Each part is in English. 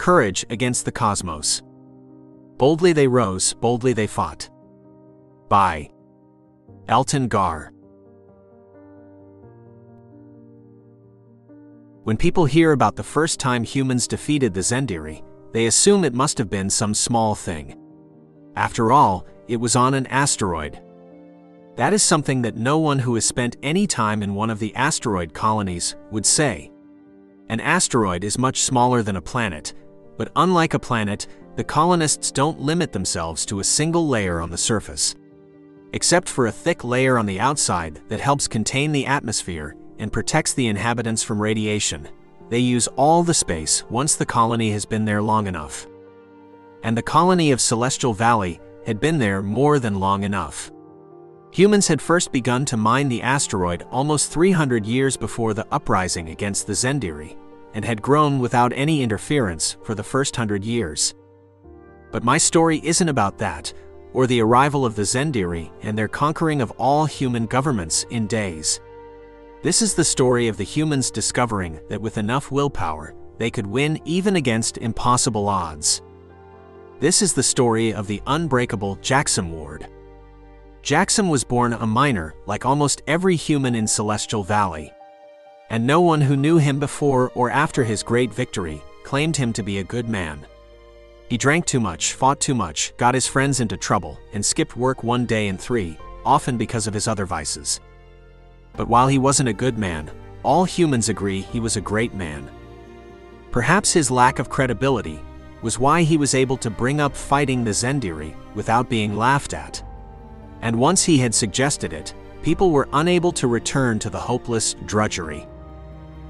Courage against the cosmos. Boldly they rose, boldly they fought. By Elton Gar. When people hear about the first time humans defeated the Zendiri, they assume it must have been some small thing. After all, it was on an asteroid. That is something that no one who has spent any time in one of the asteroid colonies would say. An asteroid is much smaller than a planet, but unlike a planet, the colonists don't limit themselves to a single layer on the surface. Except for a thick layer on the outside that helps contain the atmosphere and protects the inhabitants from radiation, they use all the space once the colony has been there long enough. And the colony of Celestial Valley had been there more than long enough. Humans had first begun to mine the asteroid almost 300 years before the uprising against the Zendiri, and had grown without any interference for the first 100 years. But my story isn't about that, or the arrival of the Zendiri and their conquering of all human governments in days. This is the story of the humans discovering that with enough willpower, they could win even against impossible odds. This is the story of the unbreakable Jaxom Ward. Jaxom was born a miner like almost every human in Celestial Valley. And no one who knew him before or after his great victory claimed him to be a good man. He drank too much, fought too much, got his friends into trouble, and skipped work one day in 3, often because of his other vices. But while he wasn't a good man, all humans agree he was a great man. Perhaps his lack of credibility was why he was able to bring up fighting the Zendiri without being laughed at. And once he had suggested it, people were unable to return to the hopeless drudgery.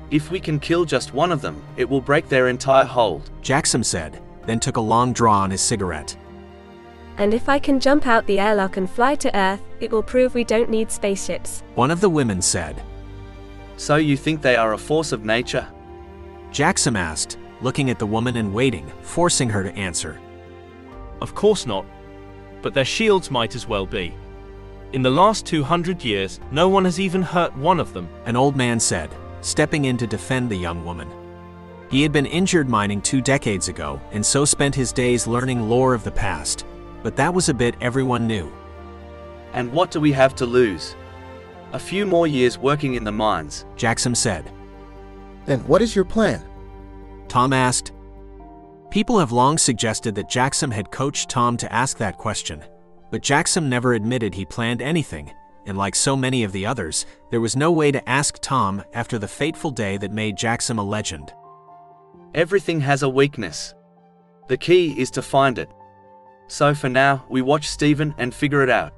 If we can kill just one of them, it will break their entire hold, Jaxom said, then took a long draw on his cigarette. And if I can jump out the airlock and fly to Earth, it will prove we don't need spaceships, one of the women said. So you think they are a force of nature? Jaxom asked, looking at the woman and waiting, forcing her to answer. Of course not. But their shields might as well be. In the last 200 years, no one has even hurt one of them, an old man said, stepping in to defend the young woman. He had been injured mining 2 decades ago and so spent his days learning lore of the past, but that was a bit everyone knew. And what do we have to lose? A few more years working in the mines, Jaxom said. Then what is your plan? Tom asked. People have long suggested that Jaxom had coached Tom to ask that question, but Jaxom never admitted he planned anything, and like so many of the others, there was no way to ask Tom after the fateful day that made Jaxom a legend. Everything has a weakness. The key is to find it. So for now, we watch Stephen and figure it out.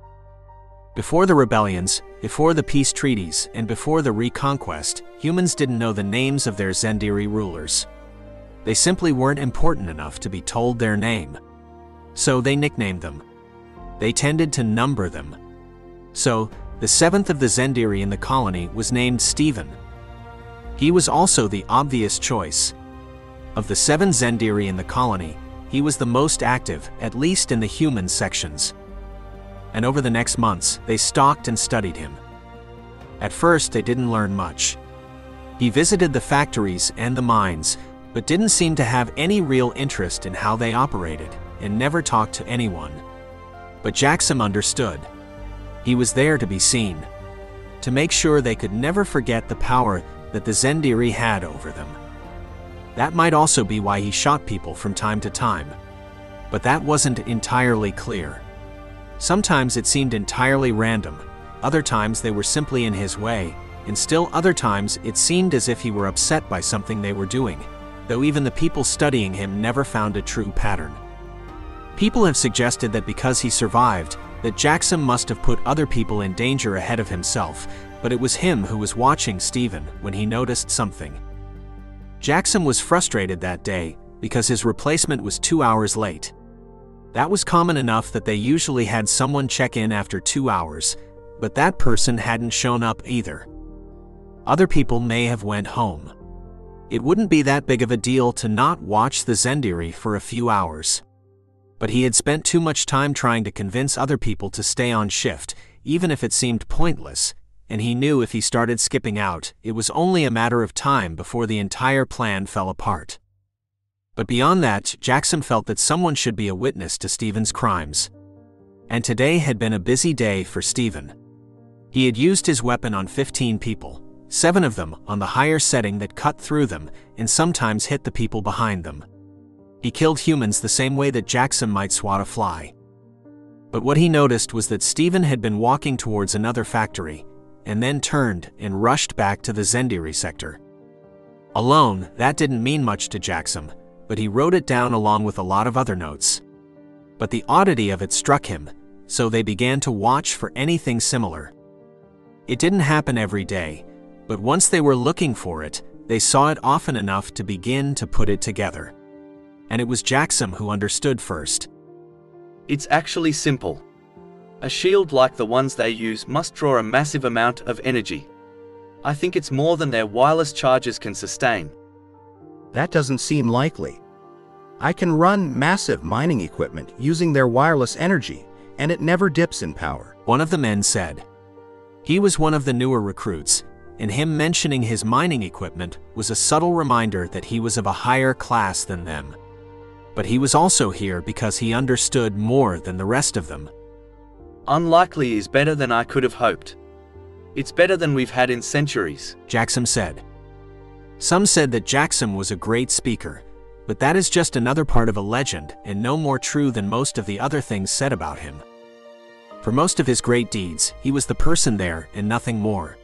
Before the rebellions, before the peace treaties, and before the reconquest, humans didn't know the names of their Zendiri rulers. They simply weren't important enough to be told their name. So they nicknamed them. They tended to number them. So, the 7th of the Zendiri in the colony was named Stephen. He was also the obvious choice. Of the 7 Zendiri in the colony, he was the most active, at least in the human sections. And over the next months, they stalked and studied him. At first, they didn't learn much. He visited the factories and the mines, but didn't seem to have any real interest in how they operated, and never talked to anyone. But Jaxom understood. He was there to be seen, to make sure they could never forget the power that the Zendiri had over them. That might also be why he shot people from time to time. But that wasn't entirely clear. Sometimes it seemed entirely random, other times they were simply in his way, and still other times it seemed as if he were upset by something they were doing, though even the people studying him never found a true pattern. People have suggested that because he survived, that Jaxom must have put other people in danger ahead of himself, but it was him who was watching Stephen when he noticed something. Jaxom was frustrated that day because his replacement was 2 hours late. That was common enough that they usually had someone check in after 2 hours, but that person hadn't shown up either. Other people may have went home. It wouldn't be that big of a deal to not watch the Zendiri for a few hours. But he had spent too much time trying to convince other people to stay on shift, even if it seemed pointless, and he knew if he started skipping out, it was only a matter of time before the entire plan fell apart. But beyond that, Jaxom felt that someone should be a witness to Stephen's crimes. And today had been a busy day for Stephen. He had used his weapon on 15 people, 7 of them on the higher setting that cut through them and sometimes hit the people behind them. He killed humans the same way that Jaxom might swat a fly. But what he noticed was that Stephen had been walking towards another factory, and then turned and rushed back to the Zendiri sector. Alone, that didn't mean much to Jaxom, but he wrote it down along with a lot of other notes. But the oddity of it struck him, so they began to watch for anything similar. It didn't happen every day, but once they were looking for it, they saw it often enough to begin to put it together. And it was Jaxom who understood first. It's actually simple. A shield like the ones they use must draw a massive amount of energy. I think it's more than their wireless charges can sustain. That doesn't seem likely. I can run massive mining equipment using their wireless energy, and it never dips in power. One of the men said. He was one of the newer recruits, and him mentioning his mining equipment was a subtle reminder that he was of a higher class than them. But he was also here because he understood more than the rest of them. Unlikely is better than I could have hoped. It's better than we've had in centuries, Jaxom said. Some said that Jaxom was a great speaker, but that is just another part of a legend and no more true than most of the other things said about him. For most of his great deeds, he was the person there and nothing more.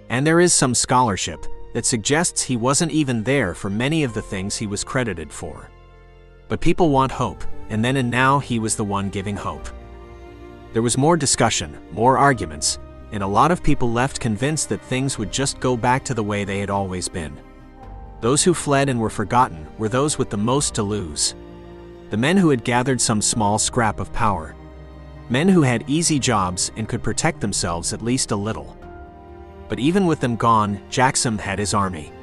And there is some scholarship that suggests he wasn't even there for many of the things he was credited for. But people want hope, and then and now he was the one giving hope. There was more discussion, more arguments, and a lot of people left convinced that things would just go back to the way they had always been. Those who fled and were forgotten were those with the most to lose. The men who had gathered some small scrap of power. Men who had easy jobs and could protect themselves at least a little. But even with them gone, Jaxom had his army.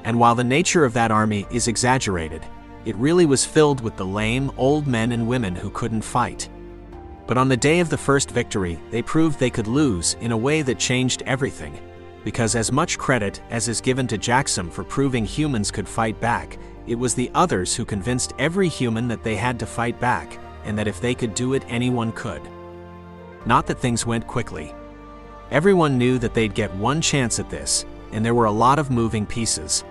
And while the nature of that army is exaggerated, it really was filled with the lame, old men and women who couldn't fight. But on the day of the first victory, they proved they could lose in a way that changed everything, because as much credit as is given to Jaxom for proving humans could fight back, it was the others who convinced every human that they had to fight back, and that if they could do it, anyone could. Not that things went quickly. Everyone knew that they'd get one chance at this, and there were a lot of moving pieces.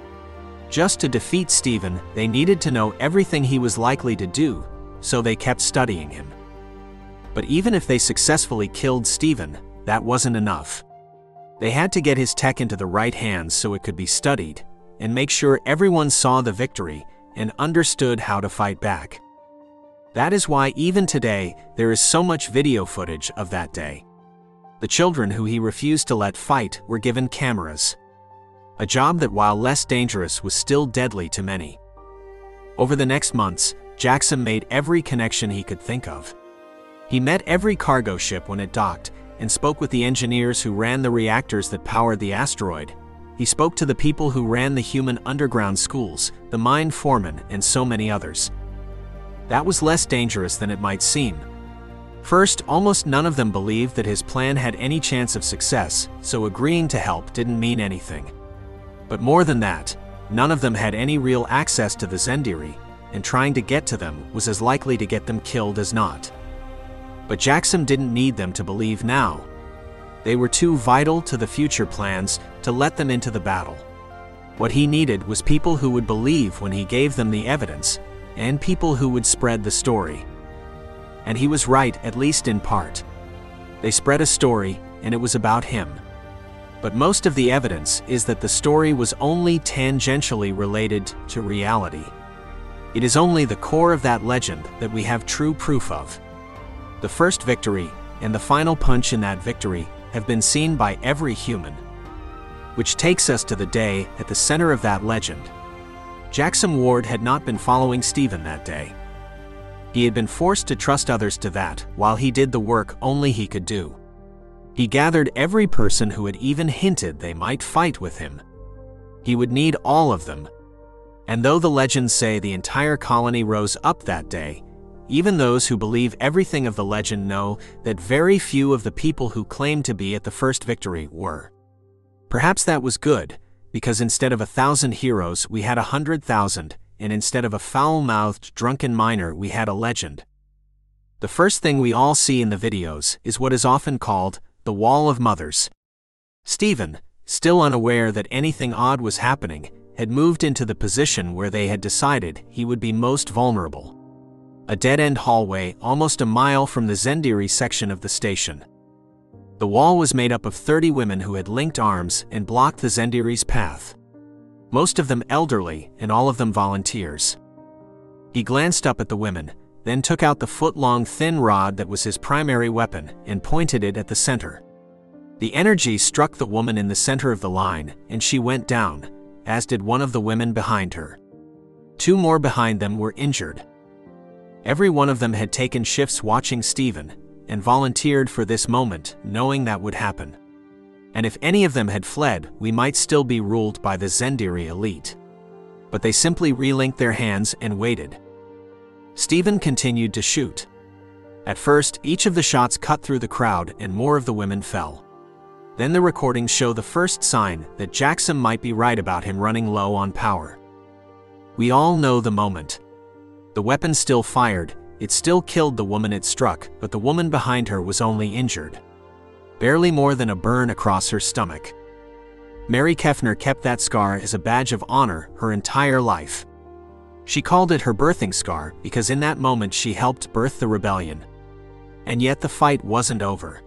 Just to defeat Stephen, they needed to know everything he was likely to do, so they kept studying him. But even if they successfully killed Stephen, that wasn't enough. They had to get his tech into the right hands so it could be studied, and make sure everyone saw the victory and understood how to fight back. That is why even today, there is so much video footage of that day. The children who he refused to let fight were given cameras. A job that, while less dangerous, was still deadly to many. Over the next months, Jaxom made every connection he could think of. He met every cargo ship when it docked, and spoke with the engineers who ran the reactors that powered the asteroid. He spoke to the people who ran the human underground schools, the mine foremen, and so many others. That was less dangerous than it might seem. First, almost none of them believed that his plan had any chance of success, so agreeing to help didn't mean anything. But more than that, none of them had any real access to the Zendiri, and trying to get to them was as likely to get them killed as not. But Jaxom didn't need them to believe now. They were too vital to the future plans to let them into the battle. What he needed was people who would believe when he gave them the evidence, and people who would spread the story. And he was right, at least in part. They spread a story, and it was about him. But most of the evidence is that the story was only tangentially related to reality. It is only the core of that legend that we have true proof of. The first victory and the final punch in that victory have been seen by every human. Which takes us to the day at the center of that legend. Jaxom Ward had not been following Stephen that day. He had been forced to trust others to that while he did the work only he could do. He gathered every person who had even hinted they might fight with him. He would need all of them. And though the legends say the entire colony rose up that day, even those who believe everything of the legend know that very few of the people who claimed to be at the first victory were. Perhaps that was good, because instead of 1,000 heroes we had 100,000, and instead of a foul-mouthed, drunken miner, we had a legend. The first thing we all see in the videos is what is often called the Wall of Mothers. Stephen, still unaware that anything odd was happening, had moved into the position where they had decided he would be most vulnerable. A dead-end hallway almost a mile from the Zendiri section of the station. The wall was made up of 30 women who had linked arms and blocked the Zendiri's path. Most of them elderly, and all of them volunteers. He glanced up at the women, then took out the foot-long thin rod that was his primary weapon and pointed it at the center. The energy struck the woman in the center of the line, and she went down, as did one of the women behind her. 2 more behind them were injured. Every one of them had taken shifts watching Stephen, and volunteered for this moment, knowing that would happen. And if any of them had fled, we might still be ruled by the Zendiri elite. But they simply relinked their hands and waited. Stephen continued to shoot. At first, each of the shots cut through the crowd and more of the women fell. Then the recordings show the first sign that Jaxom might be right about him running low on power. We all know the moment. The weapon still fired, it still killed the woman it struck, but the woman behind her was only injured. Barely more than a burn across her stomach. Mary Kefner kept that scar as a badge of honor her entire life. She called it her birthing scar because in that moment she helped birth the rebellion. And yet the fight wasn't over.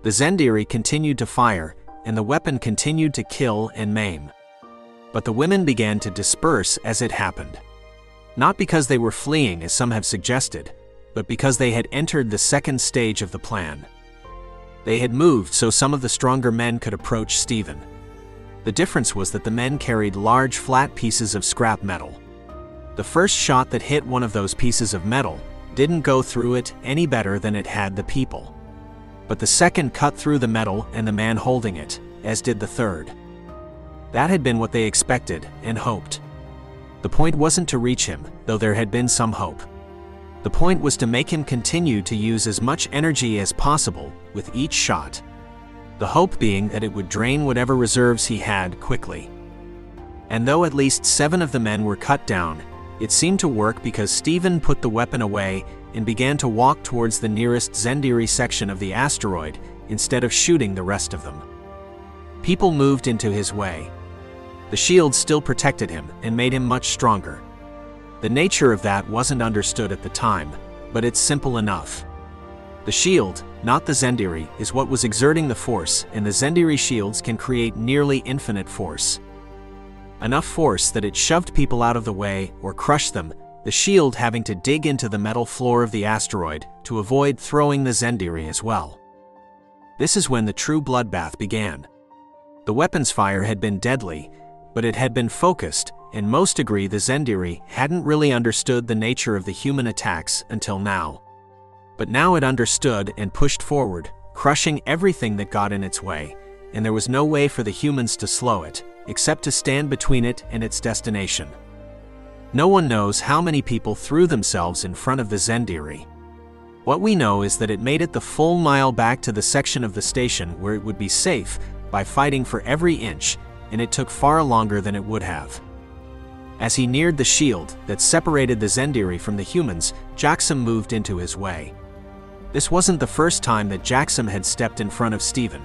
The Zendiri continued to fire, and the weapon continued to kill and maim. But the women began to disperse as it happened. Not because they were fleeing as some have suggested, but because they had entered the second stage of the plan. They had moved so some of the stronger men could approach Stephen. The difference was that the men carried large flat pieces of scrap metal. The first shot that hit one of those pieces of metal didn't go through it any better than it had the people. But the second cut through the metal and the man holding it, as did the third. That had been what they expected and hoped. The point wasn't to reach him, though there had been some hope. The point was to make him continue to use as much energy as possible with each shot. The hope being that it would drain whatever reserves he had quickly. And though at least 7 of the men were cut down, it seemed to work because Stephen put the weapon away and began to walk towards the nearest Zendiri section of the asteroid instead of shooting the rest of them. People moved into his way. The shield still protected him and made him much stronger. The nature of that wasn't understood at the time, but it's simple enough. The shield, not the Zendiri, is what was exerting the force, and the Zendiri shields can create nearly infinite force. Enough force that it shoved people out of the way or crushed them, the shield having to dig into the metal floor of the asteroid to avoid throwing the Zendiri as well. This is when the true bloodbath began. The weapon's fire had been deadly, but it had been focused, and most agree the Zendiri hadn't really understood the nature of the human attacks until now. But now it understood and pushed forward, crushing everything that got in its way, and there was no way for the humans to slow it, except to stand between it and its destination. No one knows how many people threw themselves in front of the Zendiri. What we know is that it made it the full mile back to the section of the station where it would be safe by fighting for every inch, and it took far longer than it would have. As he neared the shield that separated the Zendiri from the humans, Jaxom moved into his way. This wasn't the first time that Jaxom had stepped in front of Stephen.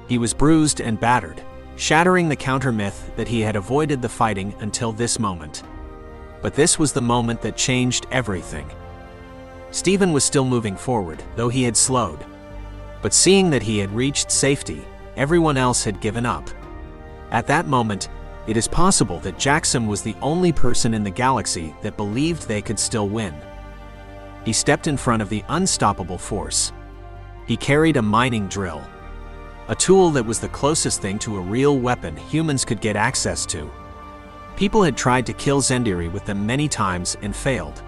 He was bruised and battered, shattering the counter-myth that he had avoided the fighting until this moment. But this was the moment that changed everything. Stephen was still moving forward, though he had slowed. But seeing that he had reached safety, everyone else had given up. At that moment, it is possible that Jaxom was the only person in the galaxy that believed they could still win. He stepped in front of the unstoppable force. He carried a mining drill, a tool that was the closest thing to a real weapon humans could get access to. People had tried to kill Zendiri with them many times and failed.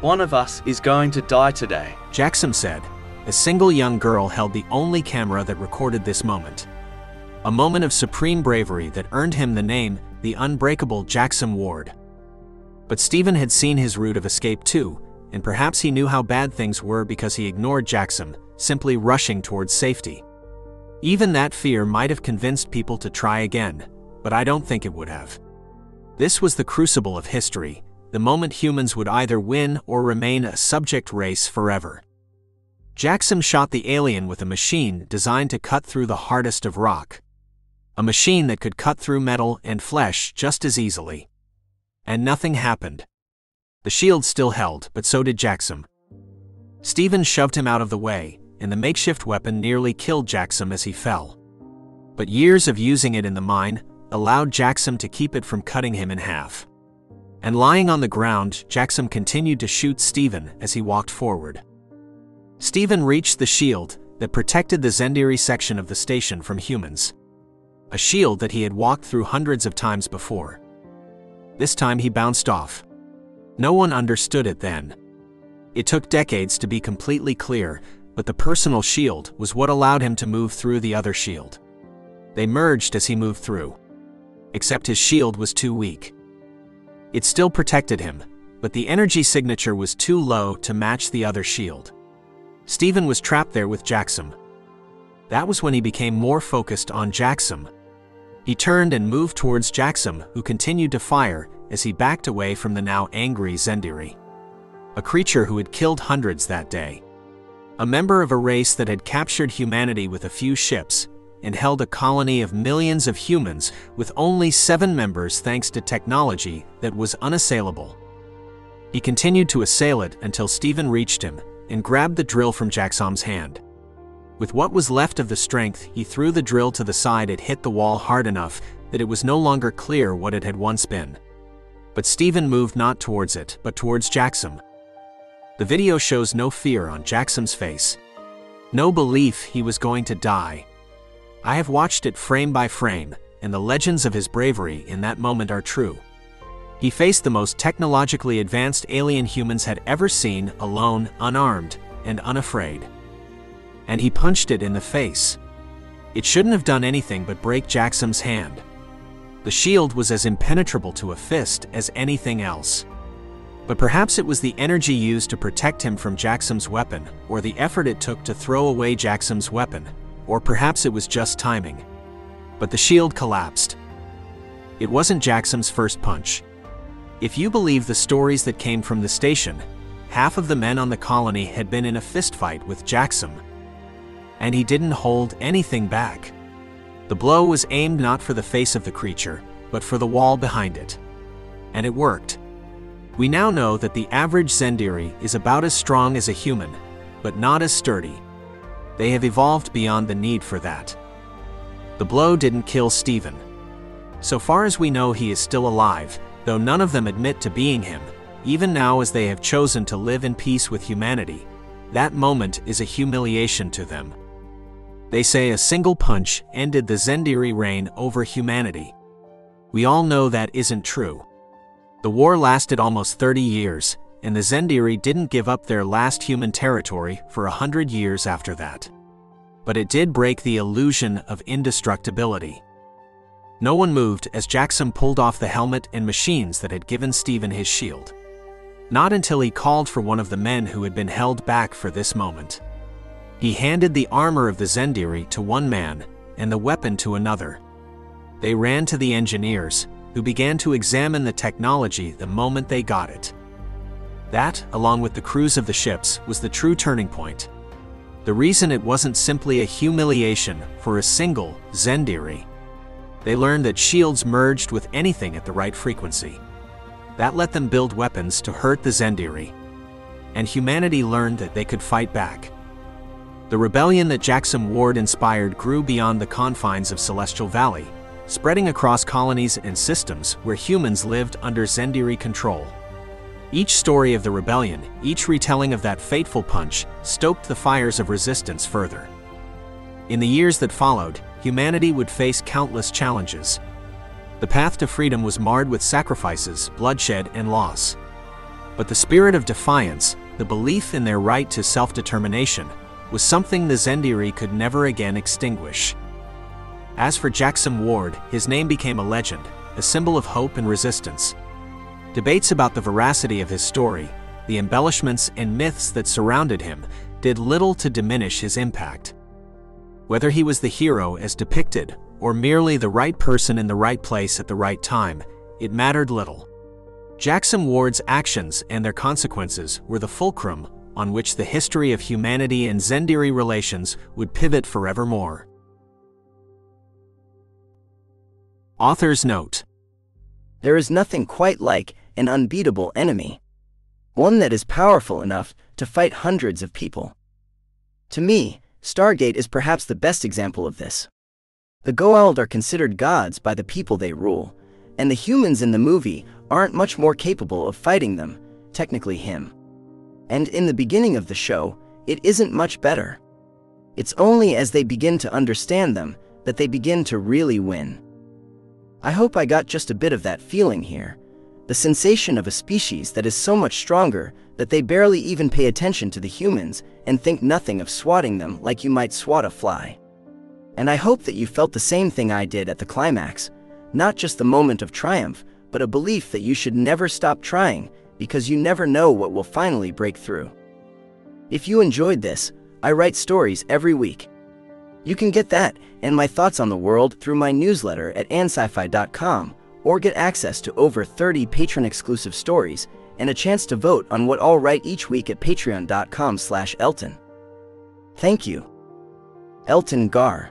"One of us is going to die today," Jaxom said. A single young girl held the only camera that recorded this moment. A moment of supreme bravery that earned him the name, the unbreakable Jaxom Ward. But Stephen had seen his route of escape too, and perhaps he knew how bad things were because he ignored Jaxom, simply rushing towards safety. Even that fear might have convinced people to try again, but I don't think it would have. This was the crucible of history, the moment humans would either win or remain a subject race forever. Jaxom shot the alien with a machine designed to cut through the hardest of rock. A machine that could cut through metal and flesh just as easily. And nothing happened. The shield still held, but so did Jaxom. Steven shoved him out of the way, and the makeshift weapon nearly killed Jaxom as he fell. But years of using it in the mine allowed Jaxom to keep it from cutting him in half. And lying on the ground, Jaxom continued to shoot Steven as he walked forward. Steven reached the shield that protected the Zendiri section of the station from humans. A shield that he had walked through hundreds of times before. This time he bounced off. No one understood it then. It took decades to be completely clear, but the personal shield was what allowed him to move through the other shield. They merged as he moved through. Except his shield was too weak. It still protected him, but the energy signature was too low to match the other shield. Steven was trapped there with Jaxom. That was when he became more focused on Jaxom. He turned and moved towards Jaxom, who continued to fire as he backed away from the now angry Zendiri. A creature who had killed hundreds that day. A member of a race that had captured humanity with a few ships and held a colony of millions of humans with only 7 members thanks to technology that was unassailable. He continued to assail it until Steven reached him and grabbed the drill from Jaxom's hand. With what was left of the strength, he threw the drill to the side. It hit the wall hard enough that it was no longer clear what it had once been. But Steven moved not towards it, but towards Jaxom. The video shows no fear on Jaxom's face. No belief he was going to die. I have watched it frame by frame, and the legends of his bravery in that moment are true. He faced the most technologically advanced alien humans had ever seen, alone, unarmed, and unafraid. And he punched it in the face. It shouldn't have done anything but break Jaxom's hand. The shield was as impenetrable to a fist as anything else. But perhaps it was the energy used to protect him from Jaxom's weapon, or the effort it took to throw away Jaxom's weapon, or perhaps it was just timing. But the shield collapsed. It wasn't Jaxom's first punch. If you believe the stories that came from the station, half of the men on the colony had been in a fistfight with Jaxom. And he didn't hold anything back. The blow was aimed not for the face of the creature, but for the wall behind it. And it worked. We now know that the average Zendiri is about as strong as a human, but not as sturdy. They have evolved beyond the need for that. The blow didn't kill Steven. So far as we know, he is still alive, though none of them admit to being him, even now as they have chosen to live in peace with humanity. That moment is a humiliation to them. They say a single punch ended the Zendiri reign over humanity. We all know that isn't true. The war lasted almost 30 years, and the Zendiri didn't give up their last human territory for 100 years after that. But it did break the illusion of indestructibility. No one moved as Jaxom pulled off the helmet and machines that had given Steven his shield. Not until he called for one of the men who had been held back for this moment. He handed the armor of the Zendiri to one man and the weapon to another. They ran to the engineers, who began to examine the technology the moment they got it. That, along with the crews of the ships, was the true turning point. The reason it wasn't simply a humiliation for a single Zendiri. They learned that shields merged with anything at the right frequency. That let them build weapons to hurt the Zendiri. And humanity learned that they could fight back. The rebellion that Jaxom Ward inspired grew beyond the confines of Celestial Valley, spreading across colonies and systems where humans lived under Zendiri control. Each story of the rebellion, each retelling of that fateful punch, stoked the fires of resistance further. In the years that followed, humanity would face countless challenges. The path to freedom was marred with sacrifices, bloodshed, and loss. But the spirit of defiance, the belief in their right to self-determination, was something the Zendiri could never again extinguish. As for Jaxom Ward, his name became a legend, a symbol of hope and resistance. Debates about the veracity of his story, the embellishments and myths that surrounded him, did little to diminish his impact. Whether he was the hero as depicted, or merely the right person in the right place at the right time, it mattered little. Jaxom Ward's actions and their consequences were the fulcrum on which the history of humanity and Zendiri relations would pivot forevermore. Author's note: There is nothing quite like an unbeatable enemy. One that is powerful enough to fight hundreds of people. To me, Stargate is perhaps the best example of this. The Goa'uld are considered gods by the people they rule, and the humans in the movie aren't much more capable of fighting them, technically him. And in the beginning of the show, it isn't much better. It's only as they begin to understand them that they begin to really win. I hope I got just a bit of that feeling here. The sensation of a species that is so much stronger that they barely even pay attention to the humans and think nothing of swatting them like you might swat a fly. And I hope that you felt the same thing I did at the climax, not just the moment of triumph, but a belief that you should never stop trying because you never know what will finally break through. If you enjoyed this, I write stories every week. You can get that and my thoughts on the world through my newsletter at sci-fi.com, or get access to over 30 patron-exclusive stories and a chance to vote on what I'll write each week at patreon.com/Elton. Thank you. Elton Gar.